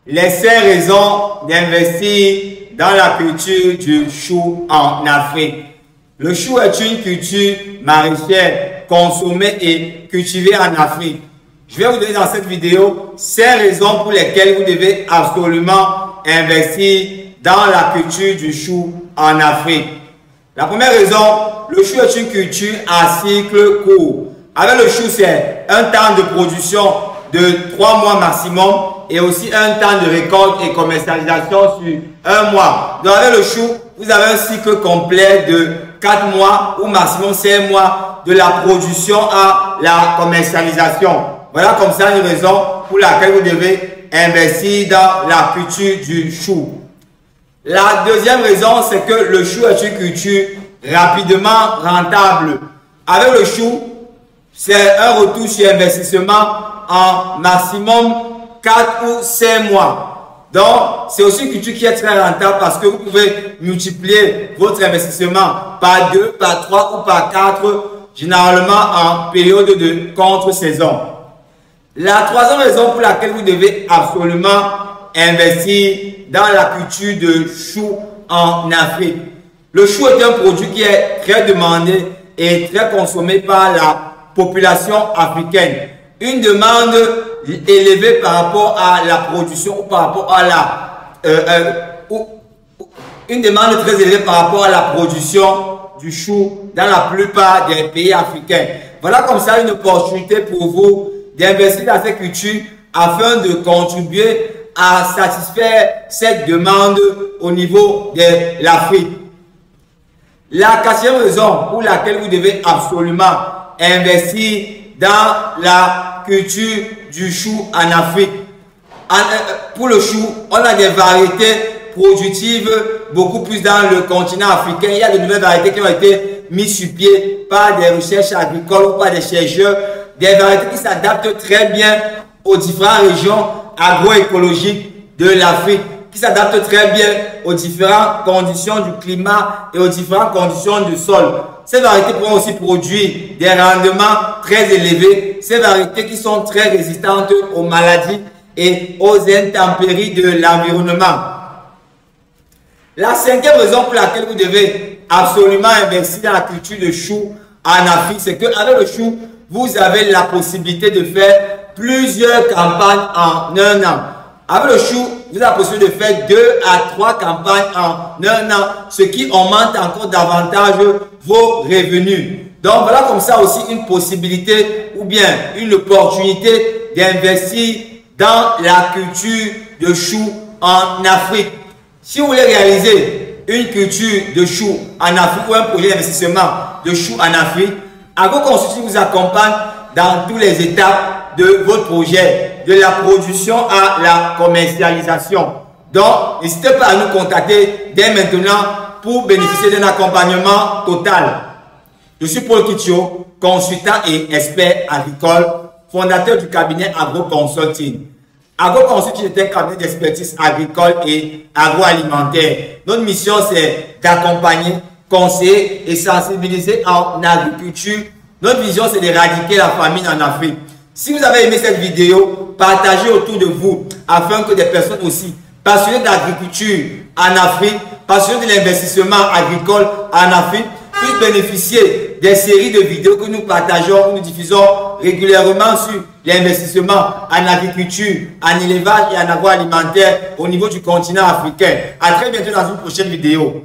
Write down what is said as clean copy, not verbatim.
Les 5 raisons d'investir dans la culture du chou en Afrique. Le chou est une culture maraîchère consommée et cultivée en Afrique. Je vais vous donner dans cette vidéo 5 raisons pour lesquelles vous devez absolument investir dans la culture du chou en Afrique. La première raison, le chou est une culture à cycle court. Avec le chou, c'est un temps de production de 3 mois maximum et aussi un temps de récolte et commercialisation sur 1 mois. Donc avec le chou, vous avez un cycle complet de 4 mois ou maximum 5 mois de la production à la commercialisation. Voilà comme ça une raison pour laquelle vous devez investir dans la culture du chou. La deuxième raison, c'est que le chou est une culture rapidement rentable. Avec le chou, c'est un retour sur investissement en maximum 4 ou 5 mois. Donc, c'est aussi une culture qui est très rentable parce que vous pouvez multiplier votre investissement par 2, par 3 ou par 4, généralement en période de contre-saison. La troisième raison pour laquelle vous devez absolument investir dans la culture de chou en Afrique. Le chou est un produit qui est très demandé et très consommé par la population africaine. Une demande élevée par rapport à la production ou par rapport à une demande très élevée par rapport à la production du chou dans la plupart des pays africains. Voilà comme ça une opportunité pour vous d'investir dans cette culture afin de contribuer à satisfaire cette demande au niveau de l'Afrique. La quatrième raison pour laquelle vous devez absolument investir dans la culture du chou en Afrique. Pour le chou, on a des variétés productives beaucoup plus dans le continent africain. Il y a de nouvelles variétés qui ont été mises sur pied par des recherches agricoles ou par des chercheurs. Des variétés qui s'adaptent très bien aux différentes régions agroécologiques de l'Afrique, qui s'adaptent très bien aux différentes conditions du climat et aux différentes conditions du sol. Ces variétés pourront aussi produire des rendements très élevés. Ces variétés qui sont très résistantes aux maladies et aux intempéries de l'environnement. La cinquième raison pour laquelle vous devez absolument investir dans la culture de chou en Afrique, c'est qu'avec le chou, vous avez la possibilité de faire plusieurs campagnes en 1 an. Avec le chou, vous avez la possibilité de faire 2 à 3 campagnes en 1 an, ce qui augmente encore davantage vos revenus. Donc voilà comme ça aussi une possibilité ou bien une opportunité d'investir dans la culture de chou en Afrique. Si vous voulez réaliser une culture de chou en Afrique ou un projet d'investissement de chou en Afrique, AgroConsulting vous accompagne dans toutes les étapes de votre projet, de la production à la commercialisation. Donc, n'hésitez pas à nous contacter dès maintenant pour bénéficier d'un accompagnement total. Je suis Paul Kitio, consultant et expert agricole, fondateur du cabinet AgroConsulting. AgroConsulting est un cabinet d'expertise agricole et agroalimentaire. Notre mission, c'est d'accompagner, conseiller et sensibiliser en agriculture. Notre vision, c'est d'éradiquer la famine en Afrique. Si vous avez aimé cette vidéo, partagez autour de vous afin que des personnes aussi passionnées d'agriculture en Afrique, passionnées de l'investissement agricole en Afrique, puissent bénéficier des séries de vidéos que nous partageons, que nous diffusons régulièrement sur l'investissement en agriculture, en élevage et en agroalimentaire au niveau du continent africain. À très bientôt dans une prochaine vidéo.